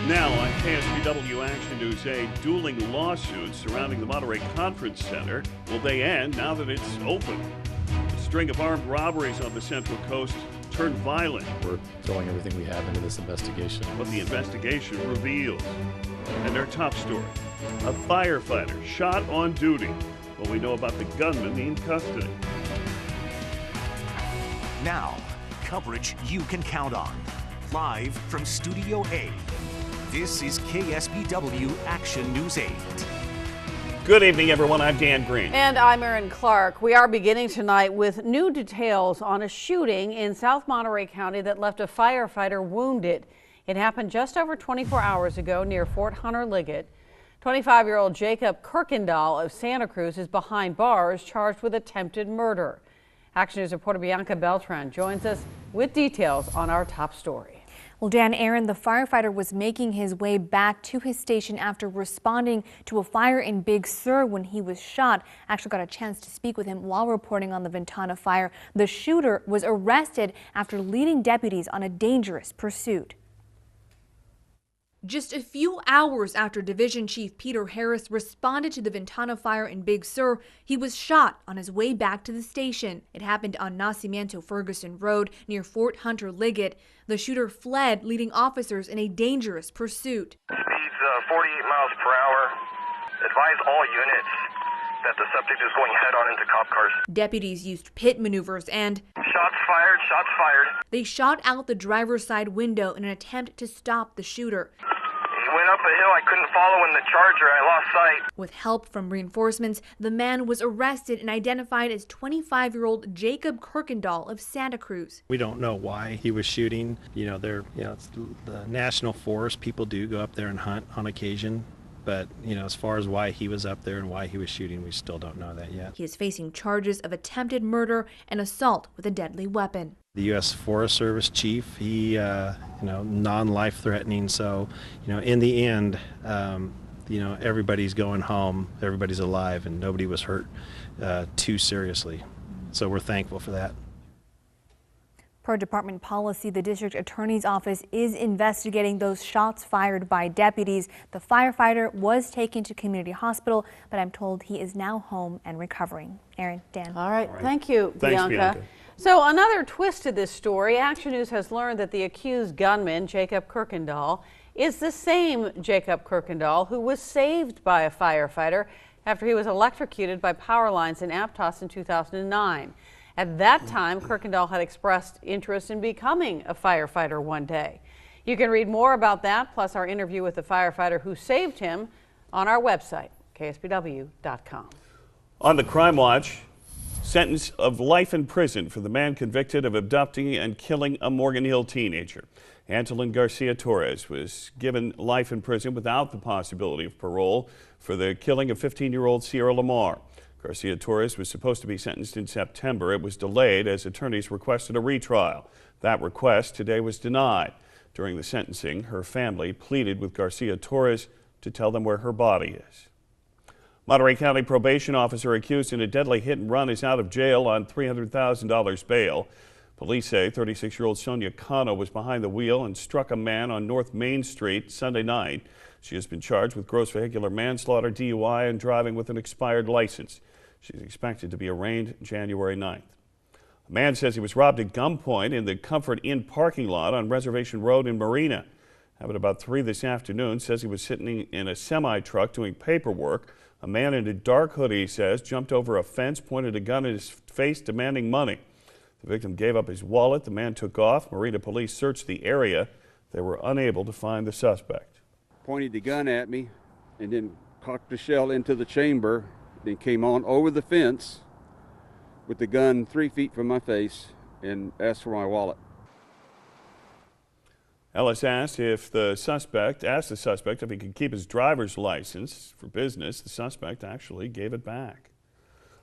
Now on KSBW Action News 8, dueling lawsuits surrounding the Monterey Conference Center. Will they end now that it's open? A string of armed robberies on the Central Coast turned violent. We're throwing everything we have into this investigation. What the investigation reveals. And our top story, a firefighter shot on duty. What we know about the gunman in custody. Now, coverage you can count on. Live from Studio A. This is KSBW Action News 8. Good evening, everyone. I'm Dan Green. And I'm Erin Clark. We are beginning tonight with new details on a shooting in South Monterey County that left a firefighter wounded. It happened just over 24 hours ago near Fort Hunter Liggett. 25-year-old Jacob Kirkendall of Santa Cruz is behind bars, charged with attempted murder. Action News reporter Bianca Beltran joins us with details on our top story. Well, Dan, Aaron, the firefighter was making his way back to his station after responding to a fire in Big Sur when he was shot. Actually got a chance to speak with him while reporting on the Ventana fire. The shooter was arrested after leading deputies on a dangerous pursuit. Just a few hours after Division Chief Peter Harris responded to the Ventana fire in Big Sur, he was shot on his way back to the station. It happened on Nacimiento Ferguson Road near Fort Hunter Liggett. The shooter fled, leading officers in a dangerous pursuit. Speeds 48 miles per hour. Advise all units that the subject is going head-on into cop cars. Deputies used pit maneuvers and Shots fired, shots fired. They shot out the driver's side window in an attempt to stop the shooter. He went up a hill. I couldn't follow in the Charger. I lost sight. With help from reinforcements, the man was arrested and identified as 25-year-old Jacob Kirkendall of Santa Cruz. We don't know why he was shooting. It's the national forest. People do go up there and hunt on occasion. But, as far as why he was up there and why he was shooting, we still don't know that yet. He is facing charges of attempted murder and assault with a deadly weapon. The U.S. Forest Service chief, he, non-life threatening. So, in the end, everybody's going home, everybody's alive, and nobody was hurt too seriously. So we're thankful for that. Per department policy, the district attorney's office is investigating those shots fired by deputies. The firefighter was taken to community hospital, but I'm told he is now home and recovering. Aaron, Dan. All right. Thank you, Thanks, Bianca. So another twist to this story, Action News has learned that the accused gunman, Jacob Kirkendall, is the same Jacob Kirkendall who was saved by a firefighter after he was electrocuted by power lines in Aptos in 2009. At that time, Kirkendall had expressed interest in becoming a firefighter one day. You can read more about that, plus our interview with the firefighter who saved him, on our website, ksbw.com. On the Crime Watch, sentence of life in prison for the man convicted of abducting and killing a Morgan Hill teenager. Antolin Garcia Torres was given life in prison without the possibility of parole for the killing of 15-year-old Sierra Lamar. Garcia Torres was supposed to be sentenced in September. It was delayed as attorneys requested a retrial. That request today was denied. During the sentencing, her family pleaded with Garcia Torres to tell them where her body is. Monterey County probation officer accused in a deadly hit and run is out of jail on $300,000 bail. Police say 36-year-old Sonia Cano was behind the wheel and struck a man on North Main Street Sunday night. She has been charged with gross vehicular manslaughter, DUI, and driving with an expired license. She's expected to be arraigned January 9th. A man says he was robbed at gunpoint in the Comfort Inn parking lot on Reservation Road in Marina. Happened about 3 this afternoon. Says he was sitting in a semi-truck doing paperwork. A man in a dark hoodie, says, jumped over a fence, pointed a gun at his face, demanding money. The victim gave up his wallet. The man took off. Marina police searched the area. They were unable to find the suspect. Pointed the gun at me and then cocked the shell into the chamber, then came on over the fence with the gun 3 feet from my face and asked for my wallet. Ellis asked the suspect if he could keep his driver's license for business. The suspect actually gave it back.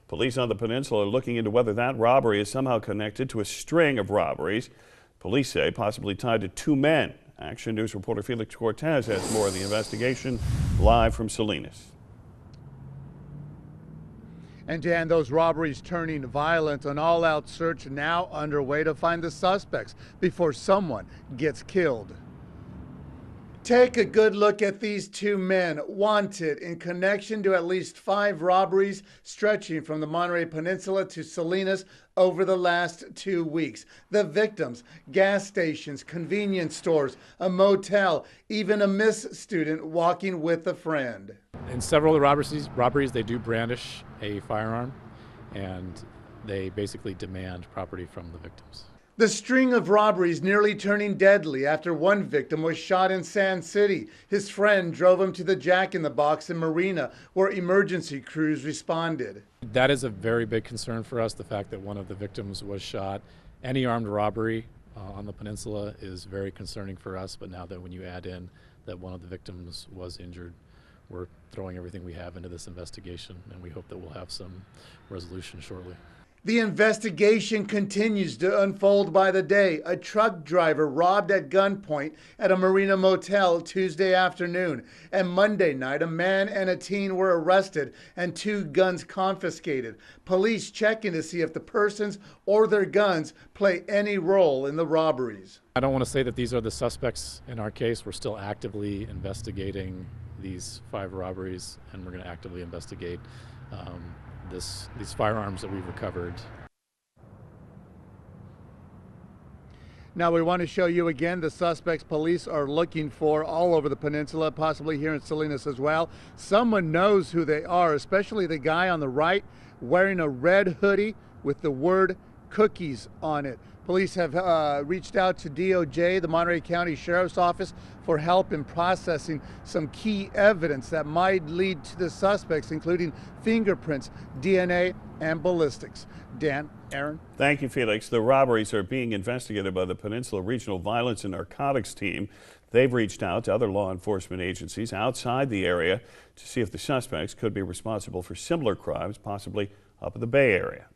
Police on the peninsula are looking into whether that robbery is somehow connected to a string of robberies. Police say possibly tied to 2 men. Action News reporter Felix Cortez has more of the investigation live from Salinas. And Dan, those robberies turning violent, an all-out search now underway to find the suspects before someone gets killed. Take a good look at these two men, wanted in connection to at least 5 robberies stretching from the Monterey Peninsula to Salinas over the last 2 weeks. The victims, gas stations, convenience stores, a motel, even a Miss student walking with a friend. In several of the robberies, they do brandish a firearm, and they basically demand property from the victims. The string of robberies nearly turning deadly after one victim was shot in Sand City. His friend drove him to the Jack in the Box in Marina, where emergency crews responded. That is a very big concern for us, the fact that one of the victims was shot. Any armed robbery on the peninsula is very concerning for us, but now that when you add in that one of the victims was injured, we're throwing everything we have into this investigation, and we hope that we'll have some resolution shortly. The investigation continues to unfold by the day. A truck driver robbed at gunpoint at a Marina motel Tuesday afternoon. And Monday night, a man and a teen were arrested and 2 guns confiscated. Police checking to see if the persons or their guns play any role in the robberies. I don't want to say that these are the suspects in our case. We're still actively investigating these 5 robberies, and we're going to actively investigate these firearms that we've recovered. Now we want to show you again the suspects police are looking for all over the peninsula, possibly here in Salinas as well. Someone knows who they are, especially the guy on the right wearing a red hoodie with the word cookies on it. Police have reached out to DOJ, the Monterey County Sheriff's Office, for help in processing some key evidence that might lead to the suspects, including fingerprints, DNA, and ballistics. Dan, Aaron? Thank you, Felix. The robberies are being investigated by the Peninsula Regional Violence and Narcotics Team. They've reached out to other law enforcement agencies outside the area to see if the suspects could be responsible for similar crimes, possibly up in the Bay Area.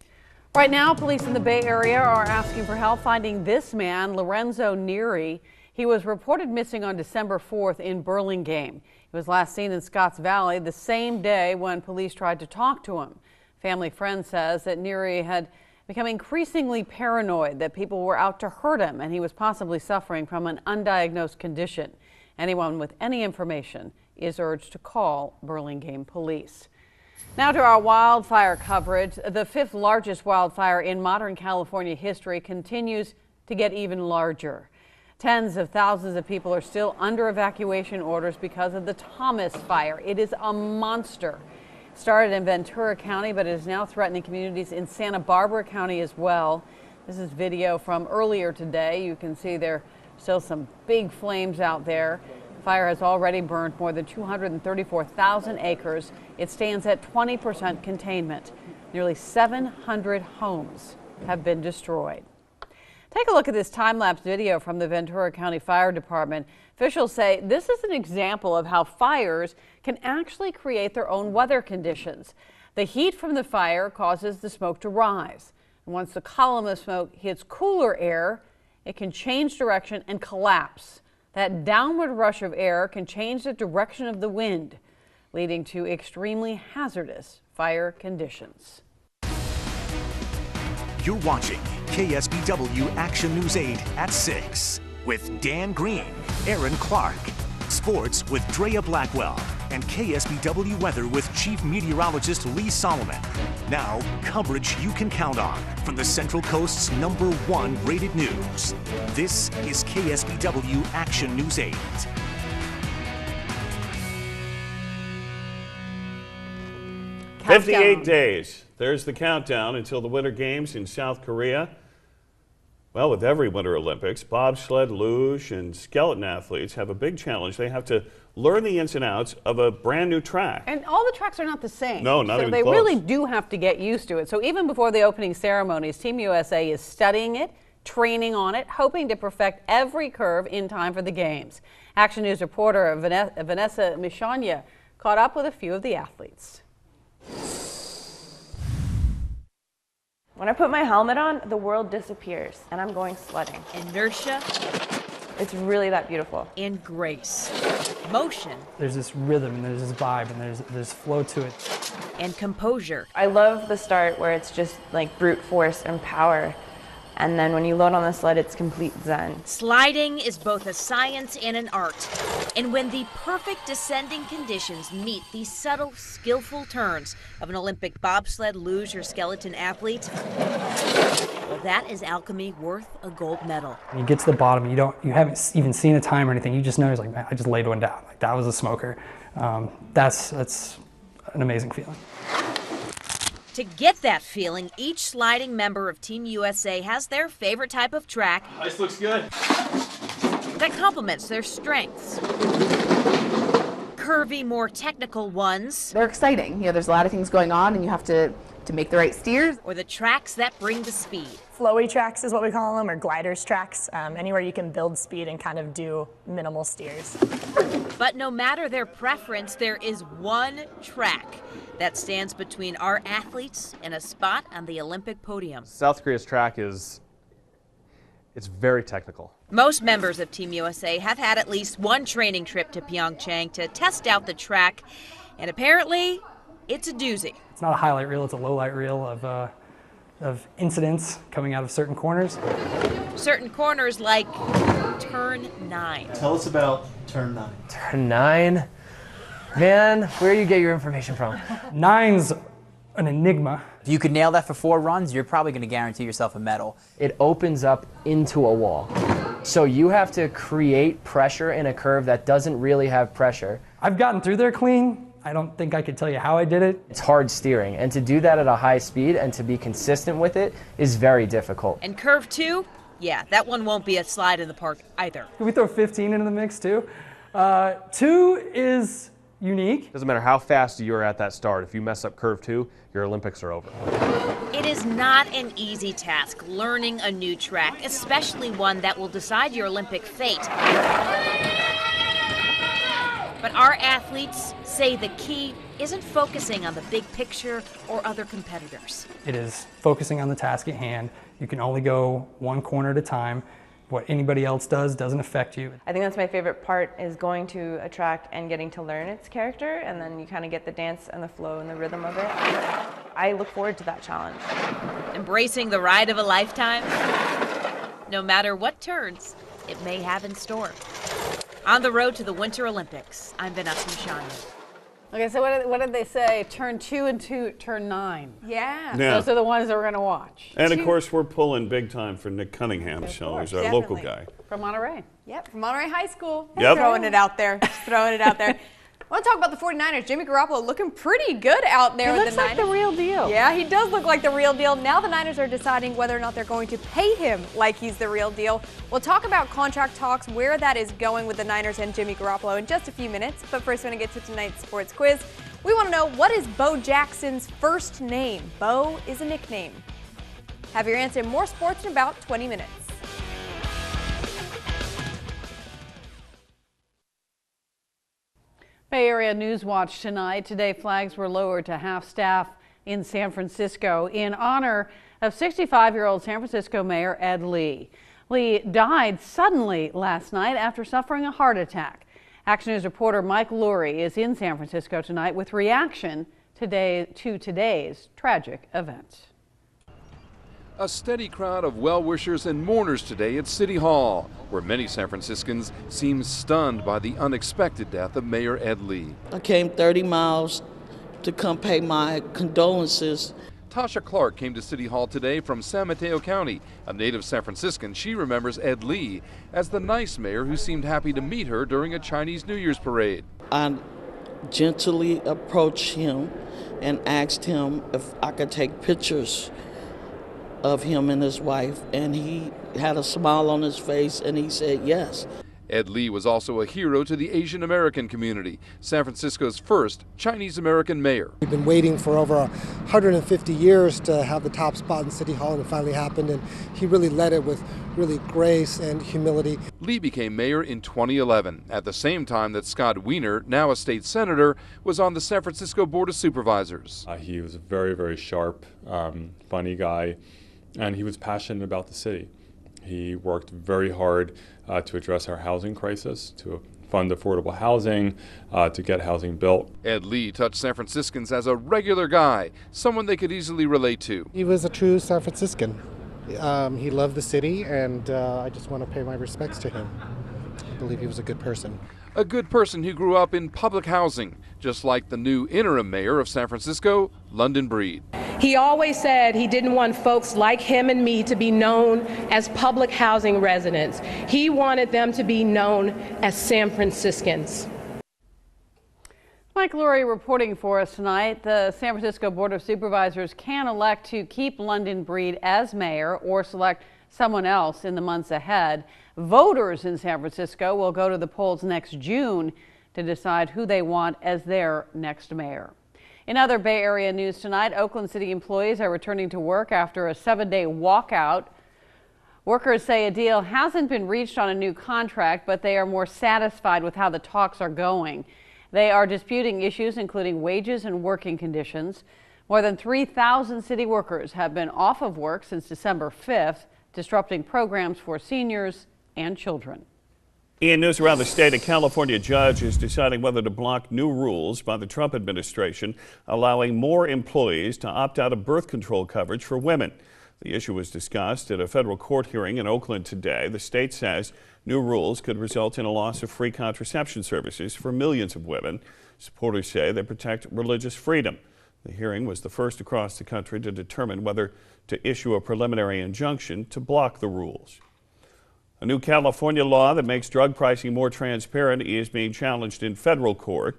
Right now, police in the Bay Area are asking for help finding this man, Lorenzo Neary. He was reported missing on December 4th in Burlingame. He was last seen in Scotts Valley the same day when police tried to talk to him. Family friend says that Neary had become increasingly paranoid that people were out to hurt him and he was possibly suffering from an undiagnosed condition. Anyone with any information is urged to call Burlingame police. Now to our wildfire coverage. The 5th largest wildfire in modern California history continues to get even larger. Tens of thousands of people are still under evacuation orders because of the Thomas fire. It is a monster. It started in Ventura County, but it is now threatening communities in Santa Barbara County as well. This is video from earlier today. You can see there are still some big flames out there. The fire has already burned more than 234,000 acres. It stands at 20% containment. Nearly 700 homes have been destroyed. Take a look at this time-lapse video from the Ventura County Fire Department. Officials say this is an example of how fires can actually create their own weather conditions. The heat from the fire causes the smoke to rise. And once the column of smoke hits cooler air, it can change direction and collapse. That downward rush of air can change the direction of the wind, leading to extremely hazardous fire conditions. You're watching KSBW Action News 8 at 6 with Dan Green, Aaron Clark, sports with Drea Blackwell, and KSBW weather with Chief Meteorologist Lee Solomon. Now, coverage you can count on from the Central Coast's #1 rated news. This is KSBW Action News 8. Countdown. 58 days. There's the countdown until the Winter Games in South Korea. Well, with every Winter Olympics, bobsled, luge, and skeleton athletes have a big challenge. They have to learn the ins and outs of a brand new track. And all the tracks are not the same. No, not even close. So they really do have to get used to it. So even before the opening ceremonies, Team USA is studying it, training on it, hoping to perfect every curve in time for the Games. Action News reporter Vanessa Michanya caught up with a few of the athletes. When I put my helmet on, the world disappears, and I'm going sledding. Inertia. It's really that beautiful. And grace. Motion. There's this rhythm, and there's this vibe, and there's flow to it. And composure. I love the start where it's just like brute force and power, And then when you load on the sled, it's complete zen. Sliding is both a science and an art. And when the perfect descending conditions meet the subtle, skillful turns of an Olympic bobsled, luge, or skeleton athlete, well, that is alchemy worth a gold medal. When you get to the bottom, you haven't even seen a time or anything. You just know, it's like, man, I just laid one down. Like, that was a smoker. That's an amazing feeling. To get that feeling, each sliding member of Team USA has their favorite type of track. Ice looks good. That complements their strengths. Curvy, more technical ones. They're exciting. There's a lot of things going on, and you have to make the right steers. Or the tracks that bring the speed. Flowy tracks is what we call them, or gliders tracks, anywhere you can build speed and kind of do minimal steers. But no matter their preference, there is one track that stands between our athletes and a spot on the Olympic podium. South Korea's track it's very technical. Most members of Team USA have had at least one training trip to Pyeongchang to test out the track, and apparently it's a doozy. It's not a highlight reel, it's a low light reel of incidents coming out of certain corners. Certain corners like turn 9. Tell us about turn 9. Turn 9? Man, where do you get your information from? 9's an enigma. If you could nail that for 4 runs, you're probably going to guarantee yourself a medal. It opens up into a wall. So you have to create pressure in a curve that doesn't really have pressure. I've gotten through there clean. I don't think I could tell you how I did it. It's hard steering, and to do that at a high speed and to be consistent with it is very difficult. And curve 2? Yeah, that one won't be a slide in the park either. Can we throw 15 into the mix too? 2 is unique. Doesn't matter how fast you're at that start. If you mess up curve 2, your Olympics are over. It is not an easy task learning a new track, especially one that will decide your Olympic fate. But our athletes say the key isn't focusing on the big picture or other competitors. It is focusing on the task at hand. You can only go one corner at a time. What anybody else does doesn't affect you. I think that's my favorite part, is going to a track and getting to learn its character, and then you kind of get the dance and the flow and the rhythm of it. I look forward to that challenge. Embracing the ride of a lifetime, no matter what turns it may have in store. On the road to the Winter Olympics, I'm Vanessa Mishani. Okay, so what did they say? Turn 2 and turn 9. Yeah. Those are the ones that we're going to watch. And of course, we're pulling big time for Nick Cunningham, so he's our local guy. From Monterey. Yep, from Monterey High School. Yep. Throwing it out there. Throwing it out there. I want to talk about the 49ers. Jimmy Garoppolo looking pretty good out there with the Niners. He looks like the real deal. Yeah, he does look like the real deal. Now the Niners are deciding whether or not they're going to pay him like he's the real deal. We'll talk about contract talks, where that is going with the Niners and Jimmy Garoppolo in just a few minutes. But first, we're going to get to tonight's sports quiz. We want to know, what is Bo Jackson's first name? Bo is a nickname. Have your answer in more sports in about 20 minutes. Bay Area News Watch tonight. Today, flags were lowered to half-staff in San Francisco in honor of 65-year-old San Francisco Mayor Ed Lee. Lee died suddenly last night after suffering a heart attack. Action News reporter Mike Lurie is in San Francisco tonight with reaction to today's tragic event. A steady crowd of well-wishers and mourners today at City Hall, where many San Franciscans seem stunned by the unexpected death of Mayor Ed Lee. I came 30 miles to come pay my condolences. Tasha Clark came to City Hall today from San Mateo County. A native San Franciscan, she remembers Ed Lee as the nice mayor who seemed happy to meet her during a Chinese New Year's parade. I gently approached him and asked him if I could take pictures of him and his wife, and he had a smile on his face and he said yes. Ed Lee was also a hero to the Asian American community, San Francisco's first Chinese American mayor. We've been waiting for over 150 years to have the top spot in City Hall, and it finally happened, and he really led it with really grace and humility. Lee became mayor in 2011, at the same time that Scott Wiener, now a state senator, was on the San Francisco Board of Supervisors. He was a very, very sharp, funny guy, and he was passionate about the city. He worked very hard to address our housing crisis, to fund affordable housing, to get housing built. Ed Lee touched San Franciscans as a regular guy, someone they could easily relate to. He was a true San Franciscan. He loved the city, and I just want to pay my respects to him. I believe he was a good person. A good person who grew up in public housing, just like the new interim mayor of San Francisco, London Breed. He always said he didn't want folks like him and me to be known as public housing residents. He wanted them to be known as San Franciscans. Mike Lurie reporting for us tonight. The San Francisco Board of Supervisors can elect to keep London Breed as mayor or select someone else in the months ahead. Voters in San Francisco will go to the polls next June to decide who they want as their next mayor. In other Bay Area news tonight, Oakland City employees are returning to work after a 7-day walkout. Workers say a deal hasn't been reached on a new contract, but they are more satisfied with how the talks are going. They are disputing issues including wages and working conditions. More than 3,000 city workers have been off of work since December 5th, disrupting programs for seniors and children. In news around the state, a California judge is deciding whether to block new rules by the Trump administration allowing more employees to opt out of birth control coverage for women. The issue was discussed at a federal court hearing in Oakland today. The state says new rules could result in a loss of free contraception services for millions of women. Supporters say they protect religious freedom. The hearing was the first across the country to determine whether to issue a preliminary injunction to block the rules. A new California law that makes drug pricing more transparent is being challenged in federal court.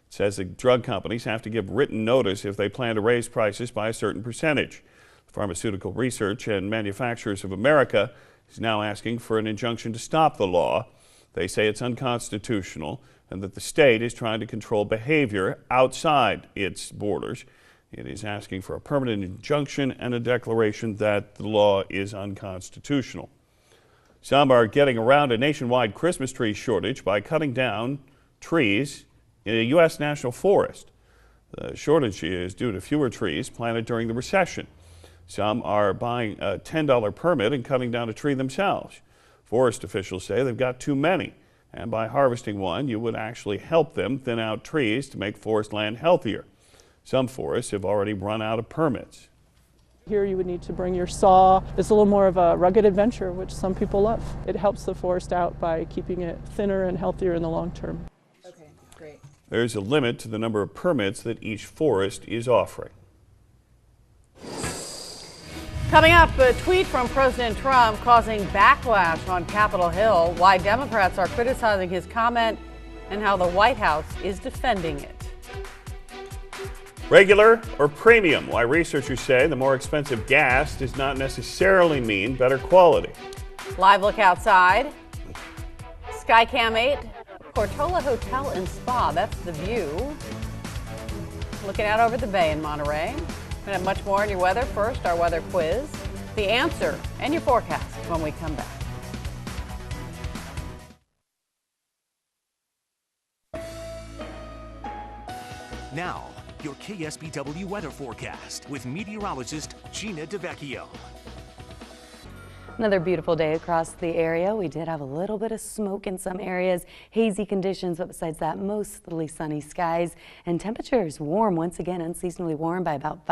It says that drug companies have to give written notice if they plan to raise prices by a certain percentage. Pharmaceutical Research and Manufacturers of America is now asking for an injunction to stop the law. They say it's unconstitutional and that the state is trying to control behavior outside its borders. It is asking for a permanent injunction and a declaration that the law is unconstitutional. Some are getting around a nationwide Christmas tree shortage by cutting down trees in a U.S. national forest. The shortage is due to fewer trees planted during the recession. Some are buying a $10 permit and cutting down a tree themselves. Forest officials say they've got too many, and by harvesting one, you would actually help them thin out trees to make forest land healthier. Some forests have already run out of permits. Here you would need to bring your saw. It's a little more of a rugged adventure, which some people love. It helps the forest out by keeping it thinner and healthier in the long term. Okay, great. There's a limit to the number of permits that each forest is offering. Coming up, a tweet from President Trump causing backlash on Capitol Hill, why Democrats are criticizing his comment, and how the White House is defending it. Regular or premium, why researchers say the more expensive gas does not necessarily mean better quality. Live look outside. Skycam 8, Portola Hotel and Spa, that's the view. Looking out over the bay in Monterey. We're going to have much more on your weather. First, our weather quiz, the answer, and your forecast when we come back. Now, your KSBW weather forecast with meteorologist Gina DeVecchio. Another beautiful day across the area. We did have a little bit of smoke in some areas, hazy conditions, but besides that, mostly sunny skies and temperatures warm once again, unseasonably warm by about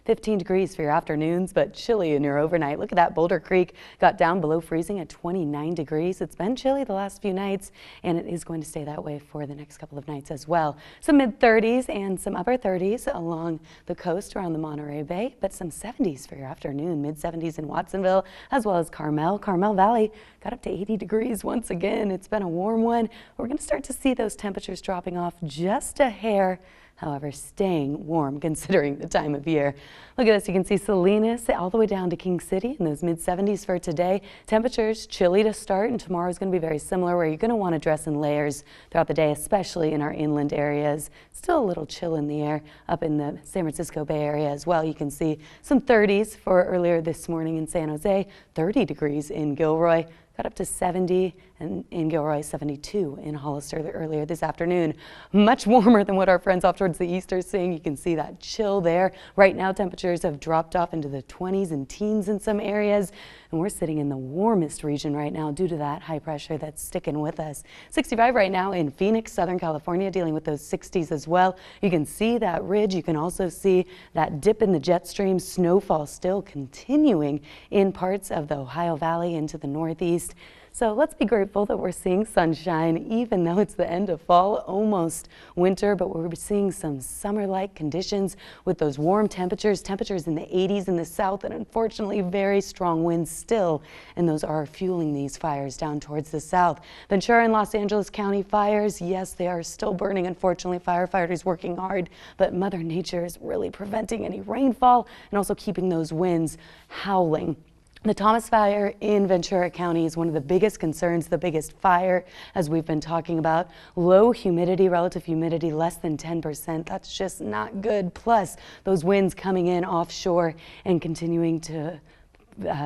15 degrees for your afternoons, but chilly in your overnight. Look at that. Boulder Creek got down below freezing at 29 degrees. It's been chilly the last few nights, and it is going to stay that way for the next couple of nights as well. Some mid-30s and some upper 30s along the coast around the Monterey Bay, but some 70s for your afternoon, mid-70s in Watsonville, as well as Carmel Valley got up to 80 degrees once again. It's been a warm one. We're going to start to see those temperatures dropping off just a hair, however, staying warm considering the time of year. Look at this. You can see Salinas all the way down to King City in those mid-70s for today. Temperatures chilly to start, and tomorrow is going to be very similar, where you're going to want to dress in layers throughout the day, especially in our inland areas. Still a little chill in the air up in the San Francisco Bay Area as well. You can see some 30s for earlier this morning in San Jose, 30 degrees in Gilroy. Got up to 70 and in Gilroy 72 in Hollister earlier this afternoon. Much warmer than what our friends off towards the east are seeing. You can see that chill there. Right now temperatures have dropped off into the 20s and teens in some areas, and we're sitting in the warmest region right now due to that high pressure that's sticking with us. 65 right now in Phoenix, Southern California, dealing with those 60s as well. You can see that ridge. You can also see that dip in the jet stream. Snowfall still continuing in parts of the Ohio Valley into the northeast. So let's be grateful that we're seeing sunshine, even though it's the end of fall, almost winter, but we're seeing some summer-like conditions with those warm temperatures in the 80s in the south, and unfortunately very strong winds still, and those are fueling these fires down towards the south. Ventura and Los Angeles County fires, yes, they are still burning. Unfortunately, firefighters working hard, but Mother Nature is really preventing any rainfall and also keeping those winds howling. The Thomas Fire in Ventura County is one of the biggest concerns, the biggest fire, as we've been talking about. Low humidity, relative humidity less than 10%. That's just not good. Plus, those winds coming in offshore and continuing to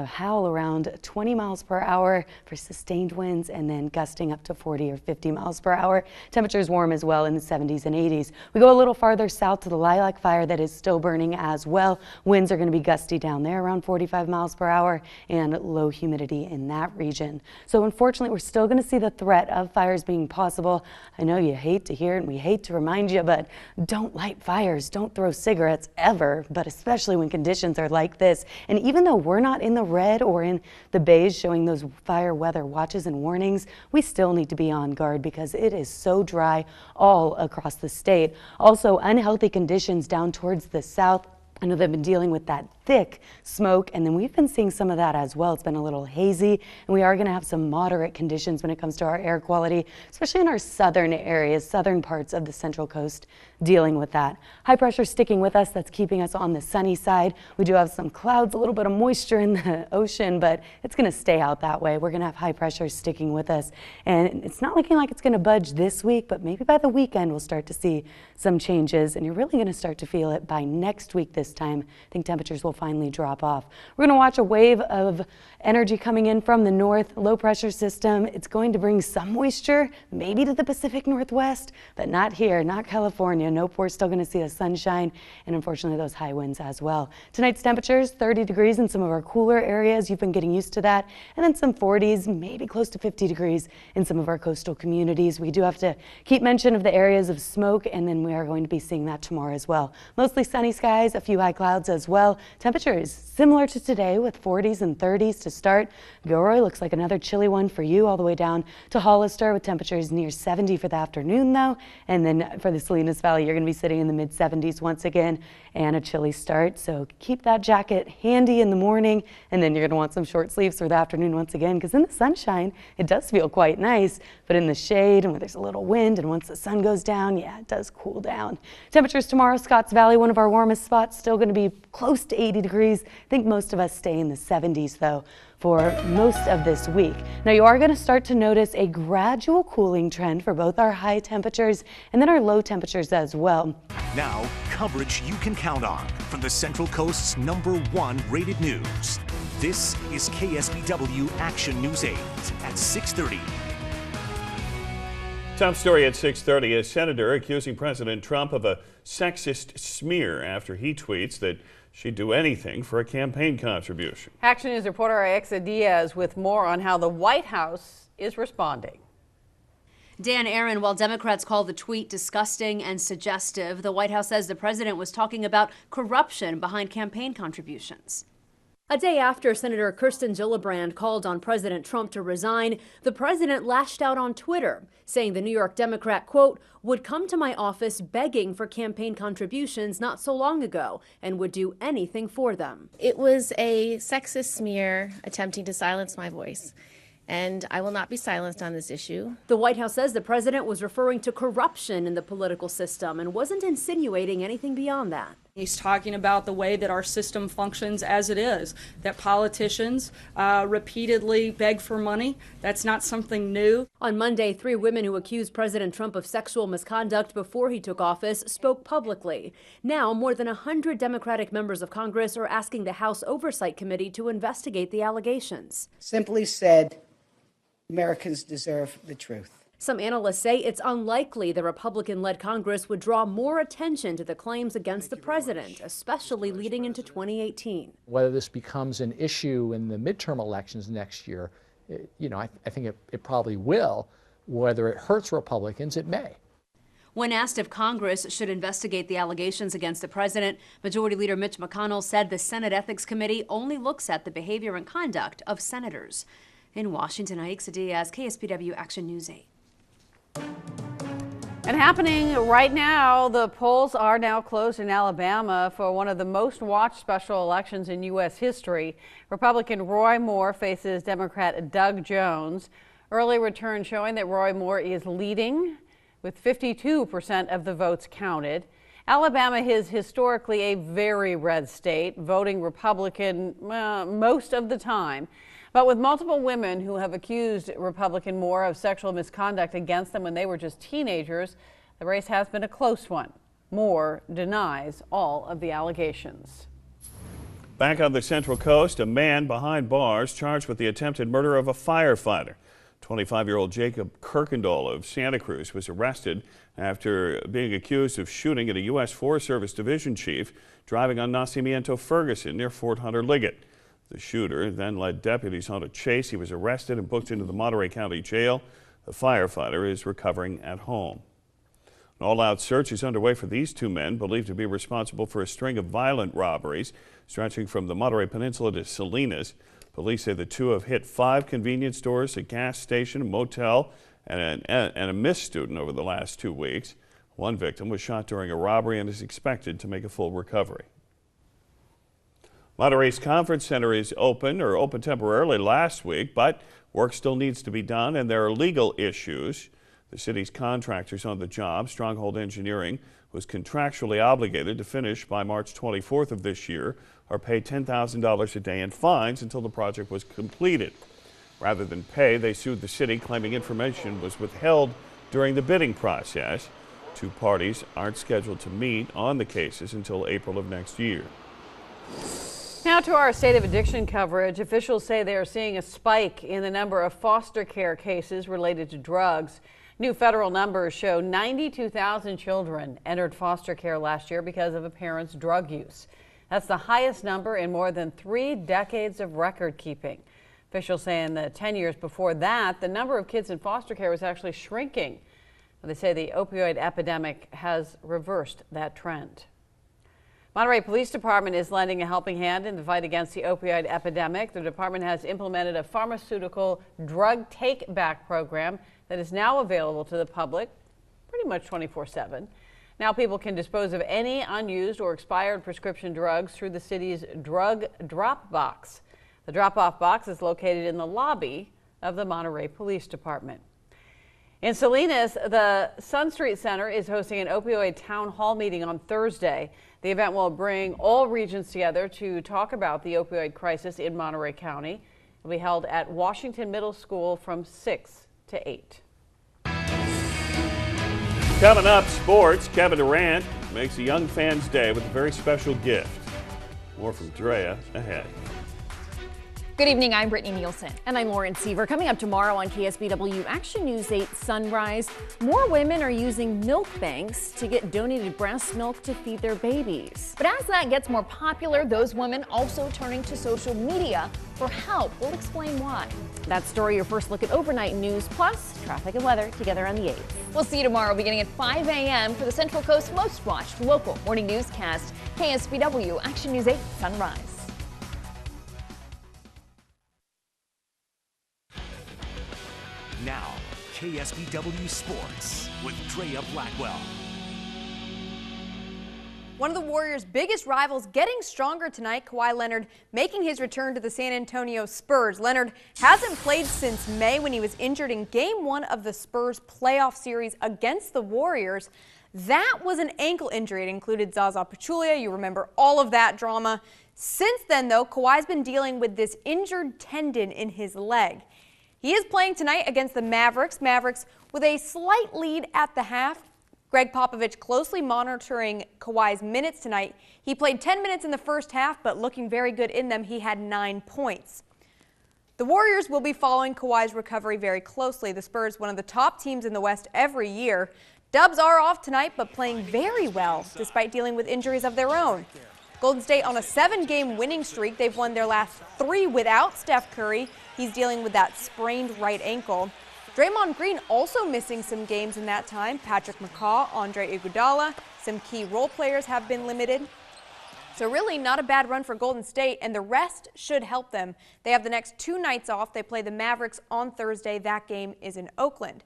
howl around 20 miles per hour for sustained winds, and then gusting up to 40 or 50 miles per hour. Temperatures warm as well in the 70s and 80s. We go a little farther south to the Lilac Fire that is still burning as well. Winds are going to be gusty down there around 45 miles per hour, and low humidity in that region. So unfortunately, we're still going to see the threat of fires being possible. I know you hate to hear it and we hate to remind you, but don't light fires. Don't throw cigarettes ever, but especially when conditions are like this. And even though we're not in the red or in the beige showing those fire weather watches and warnings, we still need to be on guard because it is so dry all across the state. Also, unhealthy conditions down towards the south. I know they've been dealing with that thick smoke, and then we've been seeing some of that as well. It's been a little hazy, and we are going to have some moderate conditions when it comes to our air quality, especially in our southern areas, southern parts of the Central Coast, dealing with that. High pressure sticking with us. That's keeping us on the sunny side. We do have some clouds, a little bit of moisture in the ocean, but it's going to stay out that way. We're going to have high pressure sticking with us, and it's not looking like it's going to budge this week, but maybe by the weekend we'll start to see some changes, and you're really going to start to feel it by next week this time. I think temperatures will finally drop off. We're going to watch a wave of energy coming in from the north, low pressure system. It's going to bring some moisture, maybe to the Pacific Northwest, but not here, not California. Nope, we're still going to see the sunshine and unfortunately those high winds as well. Tonight's temperatures, 30 degrees in some of our cooler areas. You've been getting used to that. And then some 40s, maybe close to 50 degrees in some of our coastal communities. We do have to keep mention of the areas of smoke, and then we are going to be seeing that tomorrow as well. Mostly sunny skies, a few high clouds as well. Temperatures similar to today with 40s and 30s to start. Gilroy looks like another chilly one for you, all the way down to Hollister with temperatures near 70 for the afternoon though. And then for the Salinas Valley, you're going to be sitting in the mid 70s once again, and a chilly start. So keep that jacket handy in the morning, and then you're going to want some short sleeves for the afternoon once again, because in the sunshine, it does feel quite nice, but in the shade and where there's a little wind and once the sun goes down, yeah, it does cool down. Temperatures tomorrow, Scotts Valley, one of our warmest spots, still going to be close to 80 degrees. I think most of us stay in the 70s though for most of this week. Now you are going to start to notice a gradual cooling trend for both our high temperatures and then our low temperatures as well. Now, coverage you can count on from the Central Coast's #1 rated news. This is KSBW Action News 8 at 6:30. Top story at 6:30, a senator accusing President Trump of a sexist smear after he tweets that she'd do anything for a campaign contribution. Action News reporter Aixa Diaz with more on how the White House is responding. Dan, Aaron, while Democrats call the tweet disgusting and suggestive, the White House says the president was talking about corruption behind campaign contributions. A day after Senator Kirsten Gillibrand called on President Trump to resign, the president lashed out on Twitter, saying the New York Democrat, quote, would come to my office begging for campaign contributions not so long ago and would do anything for them. It was a sexist smear attempting to silence my voice, and I will not be silenced on this issue. The White House says the president was referring to corruption in the political system and wasn't insinuating anything beyond that. He's talking about the way that our system functions as it is, that politicians repeatedly beg for money. That's not something new. On Monday, 3 women who accused President Trump of sexual misconduct before he took office spoke publicly. Now, more than 100 Democratic members of Congress are asking the House Oversight Committee to investigate the allegations. Simply said, Americans deserve the truth. Some analysts say it's unlikely the Republican-led Congress would draw more attention to the claims against the president, especially leading into 2018. Whether this becomes an issue in the midterm elections next year, I think it probably will. Whether it hurts Republicans, it may. When asked if Congress should investigate the allegations against the president, Majority Leader Mitch McConnell said the Senate Ethics Committee only looks at the behavior and conduct of senators. In Washington, Aixa Diaz, KSPW Action News 8. And happening right now, the polls are now closed in Alabama for one of the most watched special elections in U.S. history. Republican Roy Moore faces Democrat Doug Jones. Early returns showing that Roy Moore is leading with 52% of the votes counted. Alabama is historically a very red state, voting Republican most of the time. But with multiple women who have accused Republican Moore of sexual misconduct against them when they were just teenagers, the race has been a close one. Moore denies all of the allegations. Back on the Central Coast, a man behind bars charged with the attempted murder of a firefighter. 25-year-old Jacob Kirkendall of Santa Cruz was arrested after being accused of shooting at a U.S. Forest Service division chief driving on Nacimiento Ferguson near Fort Hunter Liggett. The shooter then led deputies on a chase. He was arrested and booked into the Monterey County Jail. The firefighter is recovering at home. An all-out search is underway for these two men believed to be responsible for a string of violent robberies stretching from the Monterey Peninsula to Salinas. Police say the two have hit 5 convenience stores, a gas station, a motel, and a Miss student over the last 2 weeks. One victim was shot during a robbery and is expected to make a full recovery. Monterey's Conference Center is open temporarily last week, but work still needs to be done and there are legal issues. The city's contractors on the job, Stronghold Engineering, was contractually obligated to finish by March 24th of this year or pay $10,000 a day in fines until the project was completed. Rather than pay, they sued the city, claiming information was withheld during the bidding process. Two parties aren't scheduled to meet on the cases until April of next year. Now to our state of addiction coverage. Officials say they are seeing a spike in the number of foster care cases related to drugs. New federal numbers show 92,000 children entered foster care last year because of a parent's drug use. That's the highest number in more than 3 decades of record keeping. Officials say in the 10 years before that, the number of kids in foster care was actually shrinking. They say the opioid epidemic has reversed that trend. Monterey Police Department is lending a helping hand in the fight against the opioid epidemic. The department has implemented a pharmaceutical drug take-back program that is now available to the public pretty much 24/7. Now people can dispose of any unused or expired prescription drugs through the city's drug drop box. The drop-off box is located in the lobby of the Monterey Police Department. In Salinas, the Sun Street Center is hosting an opioid town hall meeting on Thursday. The event will bring all regions together to talk about the opioid crisis in Monterey County. It will be held at Washington Middle School from 6 to 8. Coming up, sports. Kevin Durant makes a young fan's day with a very special gift. More from Drea ahead. Good evening, I'm Brittany Nielsen. And I'm Lauren Seaver. Coming up tomorrow on KSBW Action News 8 Sunrise, more women are using milk banks to get donated breast milk to feed their babies. But as that gets more popular, those women also turning to social media for help. We'll explain why. That story, your first look at overnight news, plus traffic and weather together on the 8th. We'll see you tomorrow beginning at 5 a.m. for the Central Coast's most watched local morning newscast, KSBW Action News 8 Sunrise. Now, KSBW Sports with Drea Blackwell. One of the Warriors' biggest rivals getting stronger tonight, Kawhi Leonard making his return to the San Antonio Spurs. Leonard hasn't played since May when he was injured in Game 1 of the Spurs playoff series against the Warriors. That was an ankle injury. It included Zaza Pachulia. You remember all of that drama. Since then, though, Kawhi's been dealing with this injured tendon in his leg. He is playing tonight against the Mavericks. Mavericks with a slight lead at the half. Greg Popovich closely monitoring Kawhi's minutes tonight. He played 10 minutes in the first half, but looking very good in them. He had 9 points. The Warriors will be following Kawhi's recovery very closely. The Spurs, one of the top teams in the West every year. Dubs are off tonight, but playing very well despite dealing with injuries of their own. Golden State on a 7-game winning streak. They've won their last 3 without Steph Curry. He's dealing with that sprained right ankle. Draymond Green also missing some games in that time. Patrick McCaw, Andre Iguodala, some key role players have been limited. So really not a bad run for Golden State, and the rest should help them. They have the next 2 nights off. They play the Mavericks on Thursday. That game is in Oakland.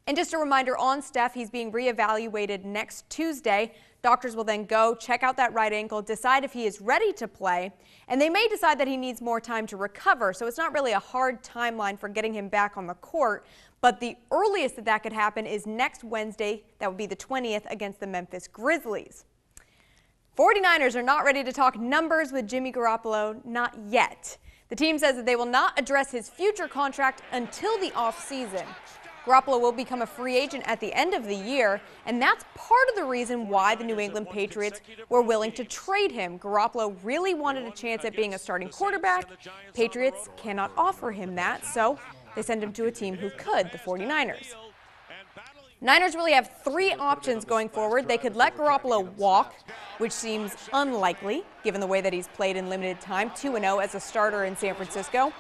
And just a reminder on Steph, he's being reevaluated next Tuesday. Doctors will then go check out that right ankle, decide if he is ready to play, and they may decide that he needs more time to recover. So it's not really a hard timeline for getting him back on the court, but the earliest that could happen is next Wednesday. That would be the 20th against the Memphis Grizzlies. 49ers are not ready to talk numbers with Jimmy Garoppolo, not yet. The team says that they will not address his future contract until the offseason. Garoppolo will become a free agent at the end of the year, and that's part of the reason why the New England Patriots were willing to trade him. Garoppolo really wanted a chance at being a starting quarterback. Patriots cannot offer him that, so they send him to a team who could, the 49ers. Niners really have 3 options going forward. They could let Garoppolo walk, which seems unlikely given the way that he's played in limited time, 2-0 as a starter in San Francisco.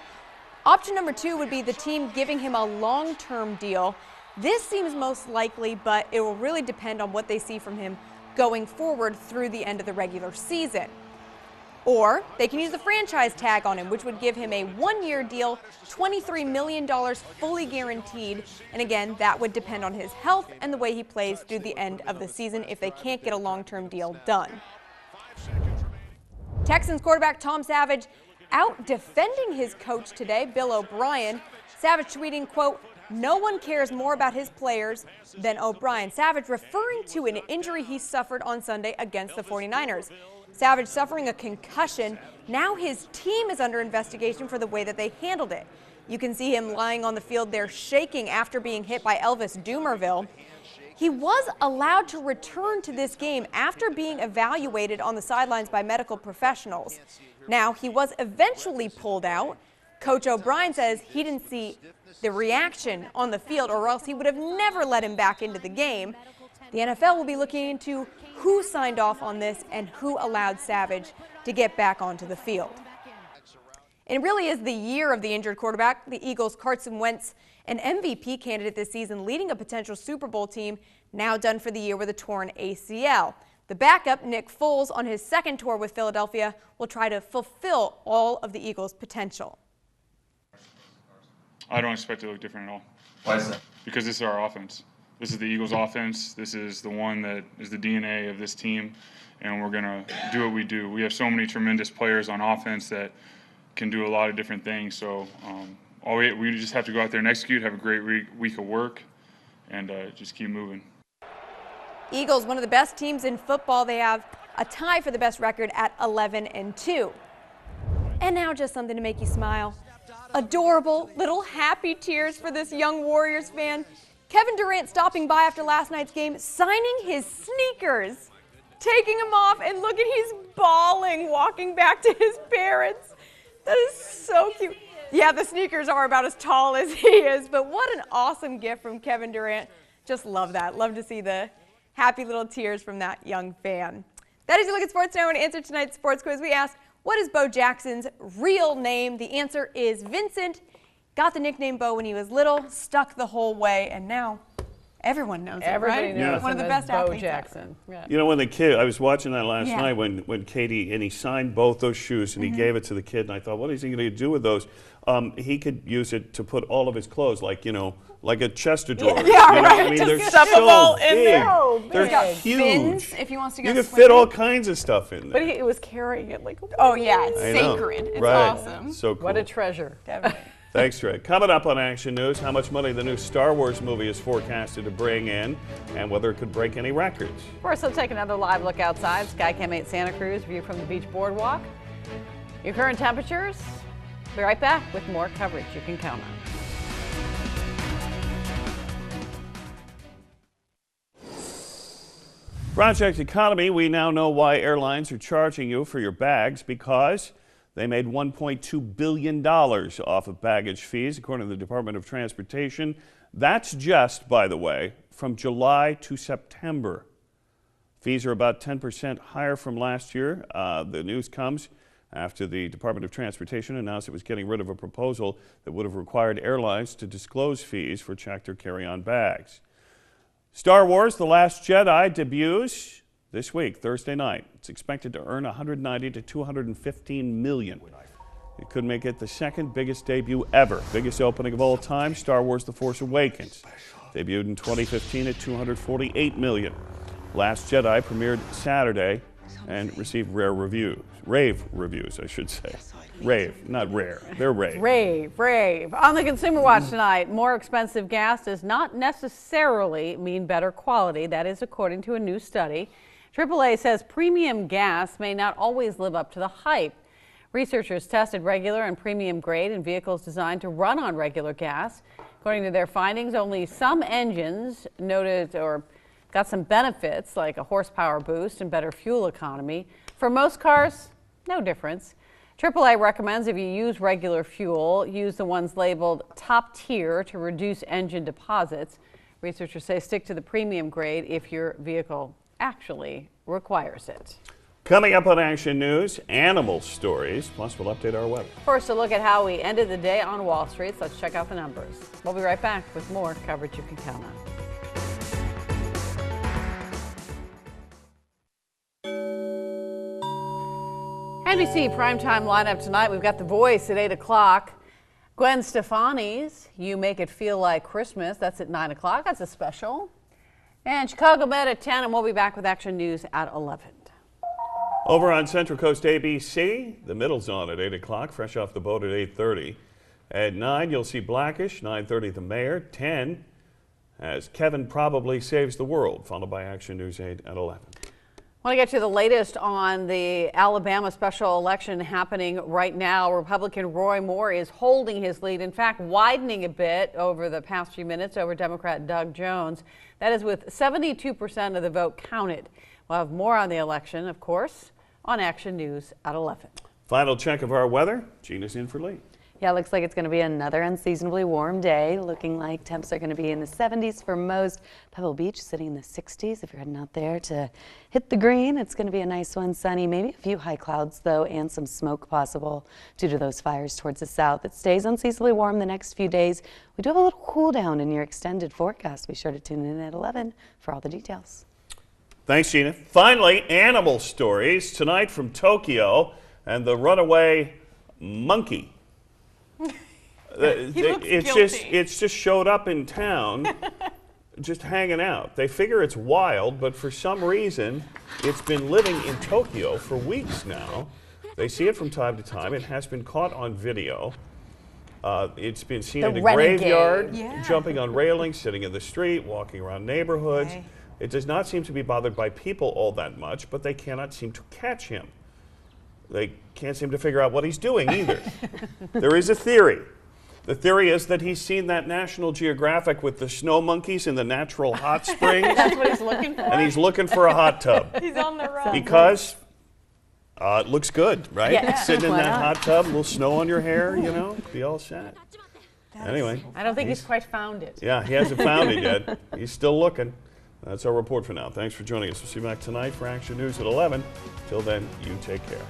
Option number 2 would be the team giving him a long-term deal. This seems most likely, but it will really depend on what they see from him going forward through the end of the regular season. Or they can use the franchise tag on him, which would give him a 1-year deal, $23 million fully guaranteed. And again, that would depend on his health and the way he plays through the end of the season if they can't get a long-term deal done. Texans quarterback Tom Savage out defending his coach today, Bill O'Brien. Savage tweeting, quote, "No one cares more about his players than O'Brien." Savage referring to an injury he suffered on Sunday against the 49ers. Savage suffering a concussion. Now his team is under investigation for the way that they handled it. You can see him lying on the field there shaking after being hit by Elvis Dumervil. He was allowed to return to this game after being evaluated on the sidelines by medical professionals. Now, he was eventually pulled out. Coach O'Brien says he didn't see the reaction on the field, or else he would have never let him back into the game. The NFL will be looking into who signed off on this and who allowed Savage to get back onto the field. It really is the year of the injured quarterback. The Eagles' Carson Wentz, an MVP candidate this season, leading a potential Super Bowl team, now done for the year with a torn ACL. The backup, Nick Foles, on his second tour with Philadelphia, will try to fulfill all of the Eagles' potential. I don't expect it to look different at all. Why is that? Because this is our offense. This is the Eagles' offense. This is the one that is the DNA of this team, and we're going to do what we do. We have so many tremendous players on offense that can do a lot of different things. So we just have to go out there and execute, have a great week of work, and just keep moving. Eagles, one of the best teams in football. They have a tie for the best record at 11-2. And now just something to make you smile. Adorable little happy tears for this young Warriors fan. Kevin Durant stopping by after last night's game, signing his sneakers, taking them off, and look at he's bawling, walking back to his parents. That is so cute. Yeah, the sneakers are about as tall as he is, but what an awesome gift from Kevin Durant. Just love that. Love to see the happy little tears from that young fan. That is your look at sports now. And to answer tonight's sports quiz, we asked, what is Bo Jackson's real name? The answer is Vincent. Got the nickname Bo when he was little, stuck the whole way, and now everyone knows Everybody it, right? knows One of the him best as Bo athletes Jackson. ever. You know, when the kid, I was watching that last Yeah. night when Katie, and he signed both those shoes and he gave it to the kid, and I thought, what is he going to do with those? He could use it to put all of his clothes, like, you know, like a chest of drawers. Yeah, you know? right. I mean, Just they're stuff them all so in big. there. Oh, They're He's got huge. fins if he wants to go You could swimming. fit all kinds of stuff in there. But he was carrying it like, oh yeah, it's I know. sacred. It's Right. awesome. So cool. What a treasure. Thanks, Trey. Coming up on Action News, how much money the new Star Wars movie is forecasted to bring in and whether it could break any records. First, let's take another live look outside. Skycam 8 Santa Cruz, view from the beach boardwalk. Your current temperatures. Be right back with more coverage you can count on. Project Economy, we now know why airlines are charging you for your bags, because They made $1.2 billion off of baggage fees, according to the Department of Transportation. That's just, by the way, from July to September. Fees are about 10% higher from last year. The news comes after the Department of Transportation announced it was getting rid of a proposal that would have required airlines to disclose fees for checked or carry-on bags. Star Wars: The Last Jedi debuts this week, Thursday night. It's expected to earn $190 to $215 million. It could make it the second biggest debut ever. Biggest opening of all time, Star Wars: The Force Awakens. Debuted in 2015 at $248 million. Last Jedi premiered Saturday and received rave reviews, I should say. Rave, not rare. They're rave. Rave. On the Consumer Watch tonight, more expensive gas does not necessarily mean better quality. That is according to a new study. AAA says premium gas may not always live up to the hype. Researchers tested regular and premium grade in vehicles designed to run on regular gas. According to their findings, only some engines noted or got some benefits like a horsepower boost and better fuel economy. For most cars, no difference. AAA recommends if you use regular fuel, use the ones labeled top tier to reduce engine deposits. Researchers say stick to the premium grade if your vehicle actually requires it. Coming up on Action News, animal stories, plus we'll update our weather. First, a look at how we ended the day on Wall Street. So let's check out the numbers. We'll be right back with more coverage you can count on. NBC primetime lineup tonight. We've got The Voice at 8 o'clock. Gwen Stefani's You Make It Feel Like Christmas. That's at 9 o'clock. That's a special. And Chicago Med at 10, and we'll be back with Action News at 11. Over on Central Coast ABC, the middle's on at 8 o'clock, fresh off the boat at 8:30. At 9, you'll see Blackish, 9:30, The Mayor, 10, as Kevin Probably Saves the World, followed by Action News 8 at 11. I want to get you the latest on the Alabama special election happening right now. Republican Roy Moore is holding his lead, in fact, widening a bit over the past few minutes over Democrat Doug Jones. That is with 72% of the vote counted. We'll have more on the election, of course, on Action News at 11. Final check of our weather. Gina's in for Lee. Yeah, looks like it's going to be another unseasonably warm day. Looking like temps are going to be in the 70s for most. Pebble Beach sitting in the 60s. If you're heading out there to hit the green, it's going to be a nice one, sunny. Maybe a few high clouds, though, and some smoke possible due to those fires towards the south. It stays unseasonably warm the next few days. We do have a little cool down in your extended forecast. Be sure to tune in at 11 for all the details. Thanks, Gina. Finally, animal stories tonight from Tokyo and the runaway monkey. It's just showed up in town, just hanging out. They figure it's wild, but for some reason, it's been living in Tokyo for weeks now. They see it from time to time. It has been caught on video. It's been seen in a graveyard, jumping on railings, sitting in the street, walking around neighborhoods. Okay. It does not seem to be bothered by people all that much, but they cannot seem to catch him. They can't seem to figure out what he's doing either. There is a theory. The theory is that he's seen that National Geographic with the snow monkeys in the natural hot springs. That's what he's looking for? And he's looking for a hot tub. He's on the run. Because it looks good, right? Yeah. Sitting in that hot tub, a little snow on your hair, you know, be all set. Anyway. I don't think he's quite found it. Yeah, he hasn't found it yet. He's still looking. That's our report for now. Thanks for joining us. We'll see you back tonight for Action News at 11. Till then, you take care.